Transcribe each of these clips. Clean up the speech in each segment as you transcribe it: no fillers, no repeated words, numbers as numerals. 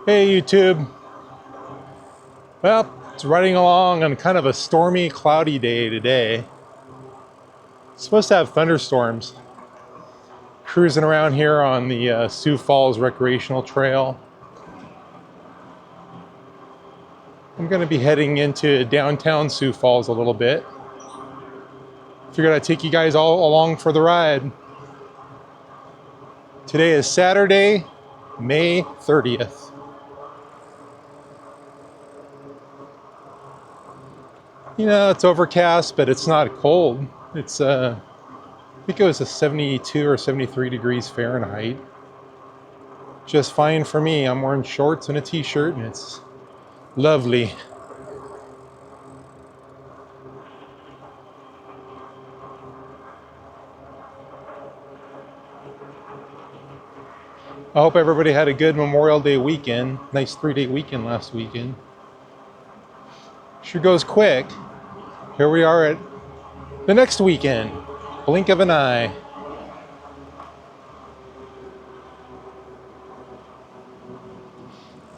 Hey YouTube. Well, it's riding along on kind of a stormy, cloudy day today. It's supposed to have thunderstorms. Cruising around here on the Sioux Falls recreational trail. I'm going to be heading into downtown Sioux Falls a little bit. Figured I'd take you guys all along for the ride. Today is Saturday, May 30th. You know, it's overcast, but it's not cold. It's I think it was a 72 or 73 degrees Fahrenheit. Just fine for me. I'm wearing shorts and a t-shirt and it's lovely. I hope everybody had a good Memorial Day weekend. Nice 3-day weekend last weekend. Sure goes quick. Here we are at the next weekend. Blink of an eye.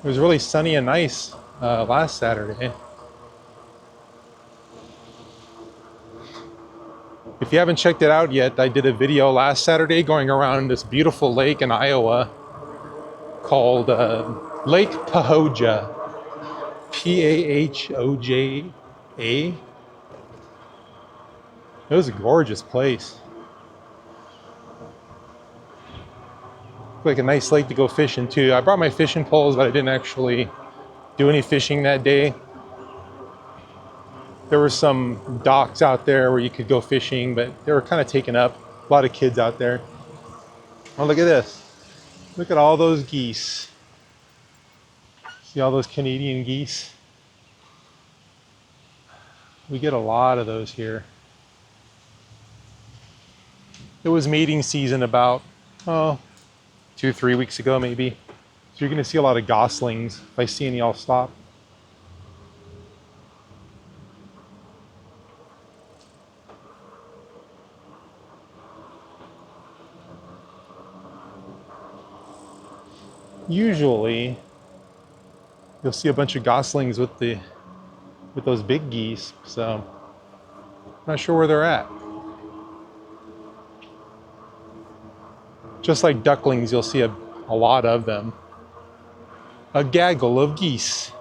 It was really sunny and nice last Saturday. If you haven't checked it out yet, I did a video last Saturday going around this beautiful lake in Iowa called Lake Pahoja. Pahoja. It was a gorgeous place. Like a nice lake to go fishing too. I brought my fishing poles, but I didn't actually do any fishing that day. There were some docks out there where you could go fishing, but they were kind of taken up. A lot of kids out there. Oh, look at this. Look at all those geese. See all those Canadian geese? We get a lot of those here. It was mating season about, 2-3 weeks ago maybe. So you're gonna see a lot of goslings. If I see any, I'll stop. Usually, you'll see a bunch of goslings with those big geese, so I'm not sure where they're at. Just like ducklings, you'll see a lot of them. A gaggle of geese.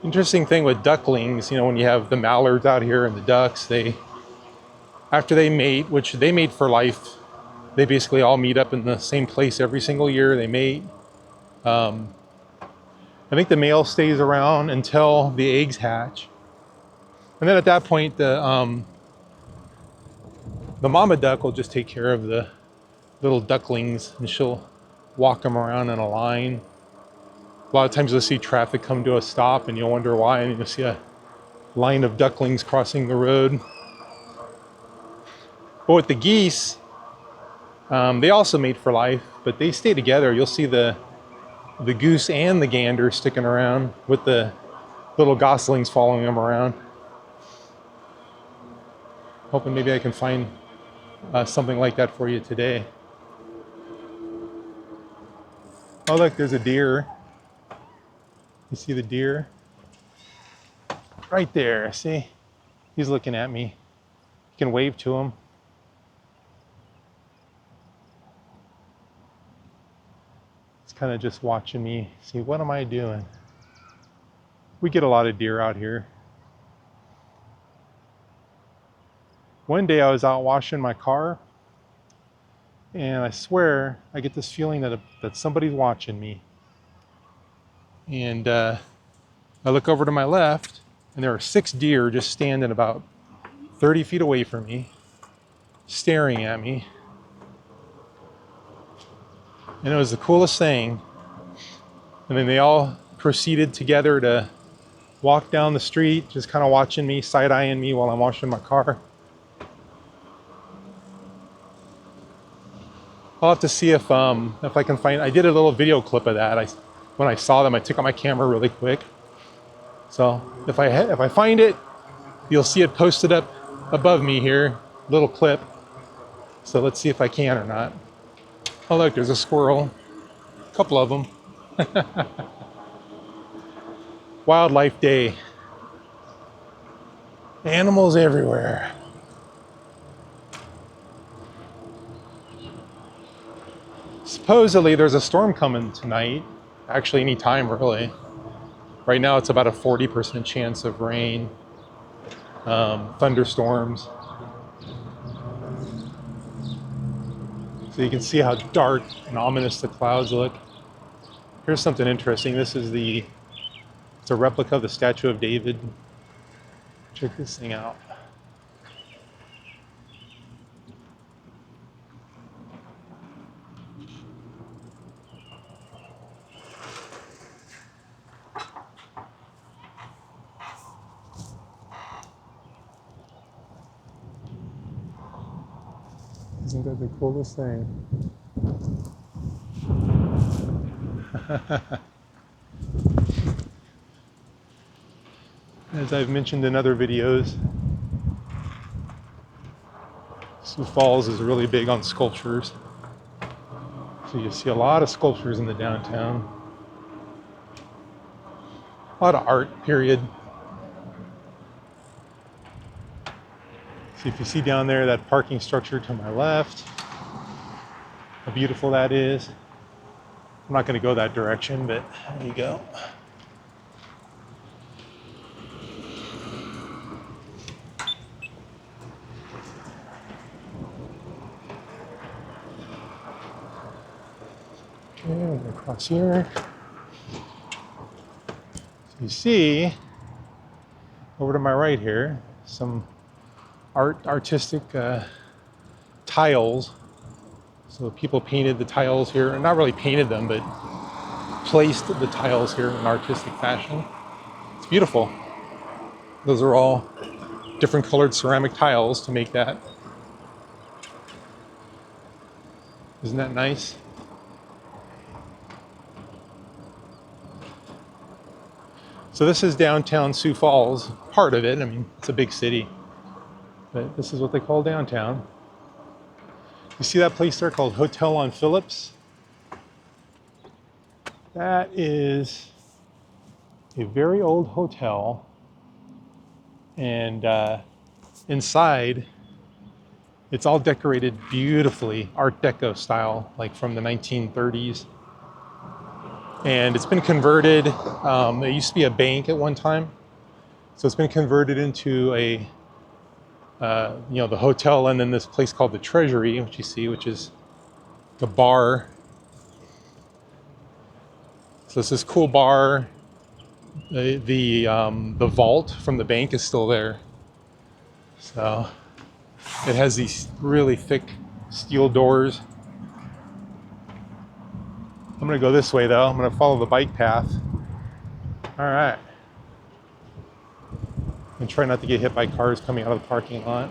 Interesting thing with ducklings, you know, when you have the mallards out here and the ducks, after they mate, which they mate for life, they basically all meet up in the same place every single year. They mate. I think the male stays around until the eggs hatch. And then at that point, the mama duck will just take care of the little ducklings and she'll walk them around in a line. A lot of times you'll see traffic come to a stop and you'll wonder why, and you'll see a line of ducklings crossing the road. But with the geese, they also mate for life, but they stay together. You'll see the goose and the gander sticking around with the little goslings following them around. Hoping maybe I can find something like that for you today. Oh look, there's a deer. You see the deer? Right there, see? He's looking at me. You can wave to him. He's kind of just watching me. See, what am I doing? We get a lot of deer out here. One day I was out washing my car, and I swear I get this feeling that somebody's watching me. And I look over to my left, and there are 6 deer just standing about 30 feet away from me, staring at me. And it was the coolest thing. And then they all proceeded together to walk down the street, just kind of watching me, side-eyeing me while I'm washing my car. I'll have to see if I can find. I did a little video clip of that. When I saw them, I took out my camera really quick. So if I find it, you'll see it posted up above me here, little clip. So let's see if I can or not. Oh look, there's a squirrel, a couple of them. Wildlife Day. Animals everywhere. Supposedly there's a storm coming tonight. Actually, any time really. Right now it's about a 40% chance of rain, thunderstorms. So you can see how dark and ominous the clouds look. Here's something interesting. It's a replica of the Statue of David. Check this thing out. Isn't that the coolest thing? As I've mentioned in other videos, Sioux Falls is really big on sculptures. So you see a lot of sculptures in the downtown. A lot of art, period. See if you see down there that parking structure to my left, how beautiful that is. I'm not going to go that direction, but there you go. Okay, I'm going to cross here. So you see, over to my right here, some artistic tiles. So people painted the tiles here, not really painted them, but placed the tiles here in an artistic fashion. It's beautiful. Those are all different colored ceramic tiles to make that. Isn't that nice? So this is downtown Sioux Falls, part of it. I mean, it's a big city, but this is what they call downtown. You see that place there called Hotel on Phillips? That is a very old hotel, and inside it's all decorated beautifully, Art Deco style, like from the 1930s. And it's been converted. It used to be a bank at one time, so it's been converted into a the hotel, and then this place called the Treasury, which you see, which is the bar. So it's this cool bar. The vault from the bank is still there. So it has these really thick steel doors. I'm gonna go this way though. I'm gonna follow the bike path. All right. And try not to get hit by cars coming out of the parking lot.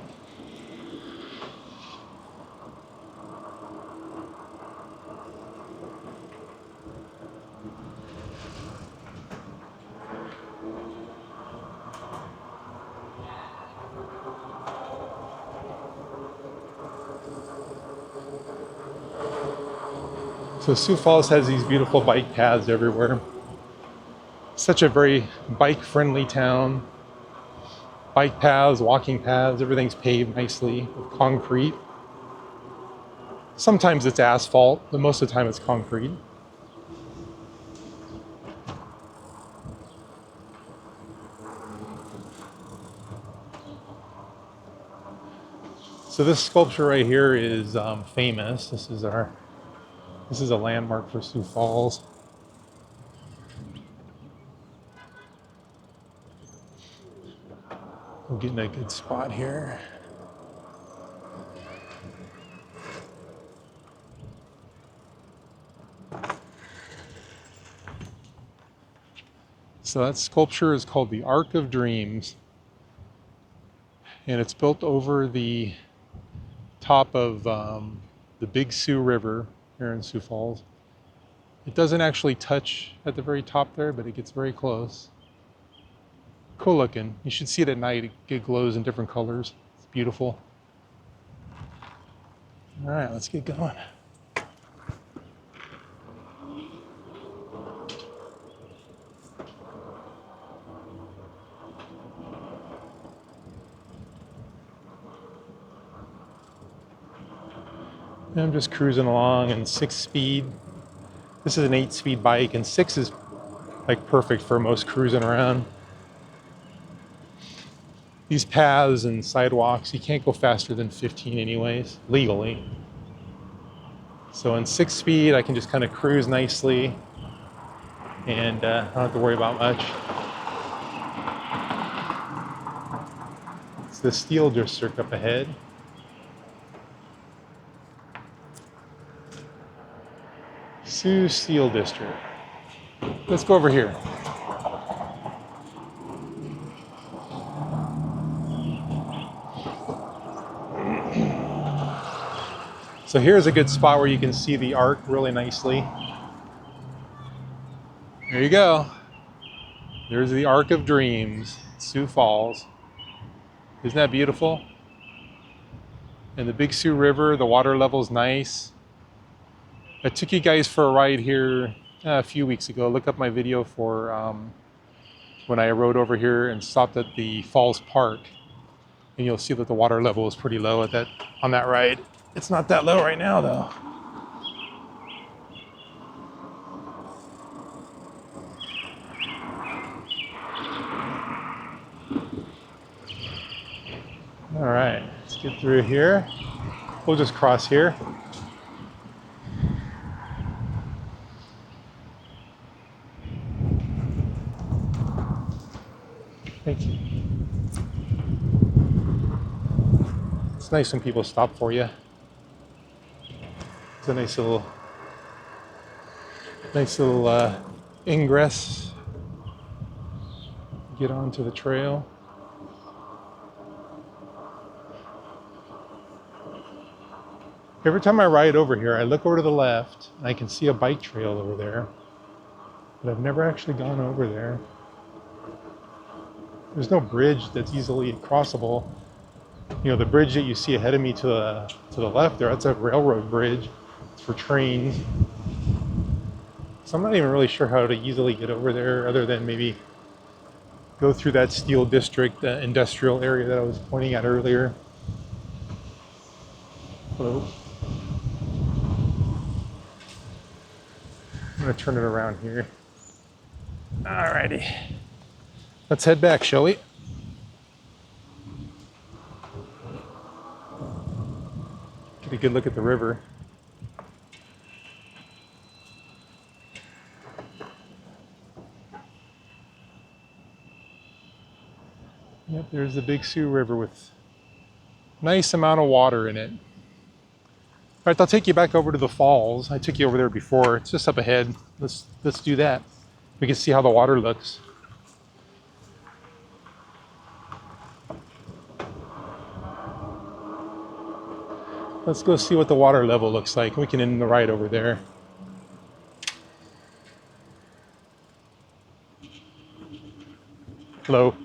So Sioux Falls has these beautiful bike paths everywhere. Such a very bike-friendly town. Bike paths, walking paths, everything's paved nicely with concrete. Sometimes it's asphalt, but most of the time it's concrete. So this sculpture right here is famous. This is a landmark for Sioux Falls. We're getting a good spot here. So that sculpture is called the Arc of Dreams, and it's built over the top of the Big Sioux River here in Sioux Falls. It doesn't actually touch at the very top there, but it gets very close. Cool looking. You should see it at night. It glows in different colors. It's beautiful. All right, let's get going. And I'm just cruising along in 6-speed. This is an 8-speed bike, and 6 is like perfect for most cruising around. These paths and sidewalks, you can't go faster than 15 anyways, legally. So in 6-speed, I can just kind of cruise nicely, and I don't have to worry about much. It's the Steel District up ahead. Sioux Steel District. Let's go over here. So here's a good spot where you can see the arc really nicely. There you go. There's the Arc of Dreams, Sioux Falls. Isn't that beautiful? And the Big Sioux River, the water level's nice. I took you guys for a ride here a few weeks ago. Look up my video for when I rode over here and stopped at the Falls Park. And you'll see that the water level is pretty low at on that ride. It's not that low right now though. All right, let's get through here. We'll just cross here. Thank you. It's nice when people stop for you. It's a nice little ingress. Get onto the trail. Every time I ride over here, I look over to the left and I can see a bike trail over there, but I've never actually gone over there. There's no bridge that's easily crossable. You know, the bridge that you see ahead of me to the left there, that's a railroad bridge. It's for trains. So I'm not even really sure how to easily get over there other than maybe go through that Steel District industrial area that I was pointing at earlier. Hello. I'm gonna turn it around here. Alrighty. Let's head back, shall we? Get a good look at the river. Yep, there's the Big Sioux River with a nice amount of water in it. All right, I'll take you back over to the falls. I took you over there before. It's just up ahead. Let's do that. We can see how the water looks. Let's go see what the water level looks like. We can end the ride over there. Hello.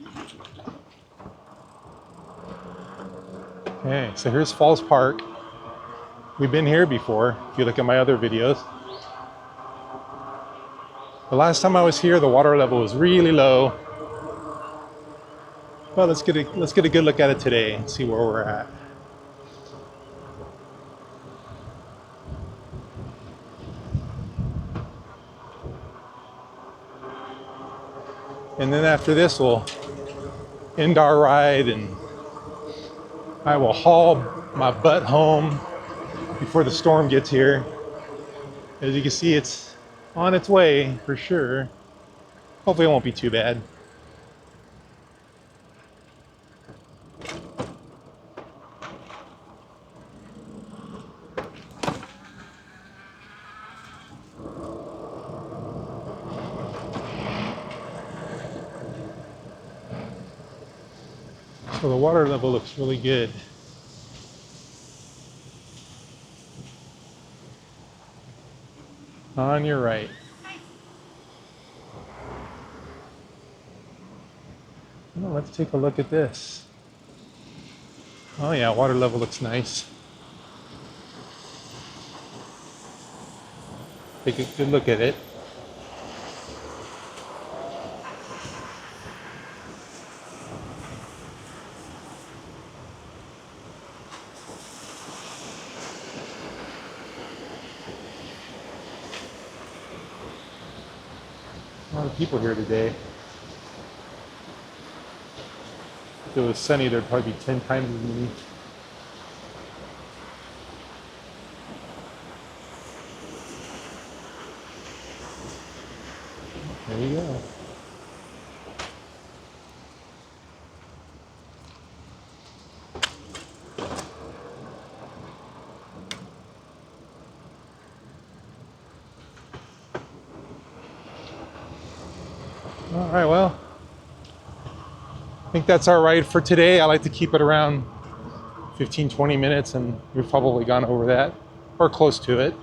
Okay, so here's Falls Park. We've been here before, if you look at my other videos. The last time I was here, the water level was really low. Well, let's get a good look at it today and see where we're at. And then after this, we'll end our ride and I will haul my butt home before the storm gets here. As you can see, it's on its way for sure. Hopefully it won't be too bad. So the water level looks really good. On your right. Oh, let's take a look at this. Oh yeah, water level looks nice. Take a good look at it. A lot of people here today. If it was sunny, there'd probably be 10 times as many. There you go. All right, well, I think that's our ride for today. I like to keep it around 15-20 minutes, and we've probably gone over that or close to it.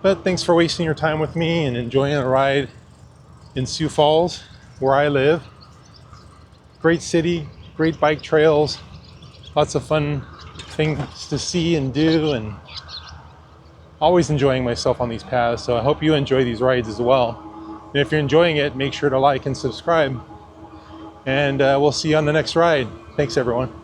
But thanks for wasting your time with me and enjoying a ride in Sioux Falls, where I live. Great city, great bike trails, lots of fun things to see and do, and always enjoying myself on these paths. So I hope you enjoy these rides as well. And if you're enjoying it, make sure to like and subscribe. And we'll see you on the next ride. Thanks, everyone.